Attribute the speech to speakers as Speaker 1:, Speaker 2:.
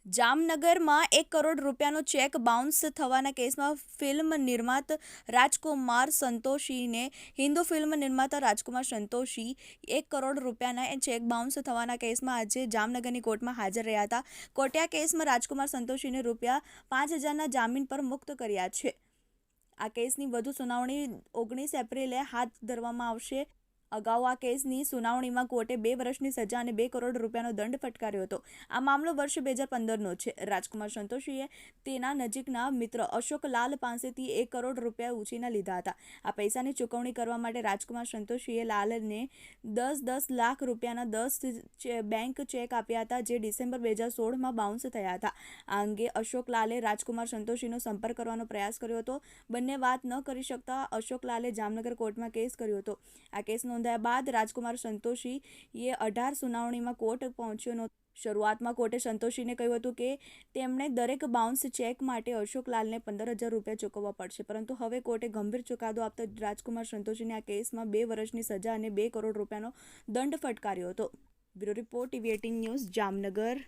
Speaker 1: જામનગરમાં 1 કરોડ રૂપિયાનો check bounce થવાના કેસમાં ફિલ્મ નિર્માતા રાજકુમાર સંતોષીને હિન્દુ ફિલ્મ નિર્માતા રાજકુમાર સંતોષી 1 કરોડ રૂપિયાના ચેક બાઉન્સ થવાના કેસમાં આજે જામનગરની કોર્ટમાં હાજર રહ્યા હતા. કોર્ટે આ કેસમાં રાજકુમાર સંતોષીને ₹5,000ના જામીન પર મુક્ત કર્યા છે. આ કેસની વધુ સુનાવણી 19 એપ્રિલે હાથ ધરવામાં આવશે. અગાઉ આ કેસની સુનાવણીમાં કોર્ટે 2 વર્ષની સજા અને 2 કરોડ રૂપિયાનો દંડ ફટકાર્યો હતો. આ મામલો વર્ષ 2015નો છે. રાજકુમાર સંતોષીએ તેના નજીકના મિત્ર અશોક લાલ પાસેથી 1 કરોડ રૂપિયા ઉછીના લીધા હતા. આ પૈસાની ચૂકવણી કરવા માટે રાજકુમાર સંતોષીએ લાલને 10 લાખ રૂપિયાના 10 બેંક ચેક આપ્યા હતા, જે ડિસેમ્બર 2016માં બાઉન્સ થયા હતા. આ અંગે અશોક લાલે રાજકુમાર સંતોષીનો સંપર્ક કરવાનો પ્રયાસ કર્યો હતો. બંને વાત ન કરી શકતા અશોક લાલે જામનગર કોર્ટમાં કેસ કર્યો હતો. આ કેસ નોંધાયા બાદ રાજકુમાર સંતોષીએ 18 સુનાવણીમાં કોર્ટ પહોંચ્યો નહોતો. શરૂઆતમાં કોર્ટે સંતોષીને કહ્યું હતું કે તેમણે દરેક બાઉન્સ ચેક માટે અશોક લાલને 15,000 રૂપિયા ચૂકવવા પડશે, પરંતુ હવે કોર્ટે ગંભીર ચુકાદો આપતા રાજકુમાર સંતોષીને આ કેસમાં 2 વર્ષની સજા અને 2 કરોડ રૂપિયાનો દંડ ફટકાર્યો હતો. Bureau report, TV18 news, Jamnagar.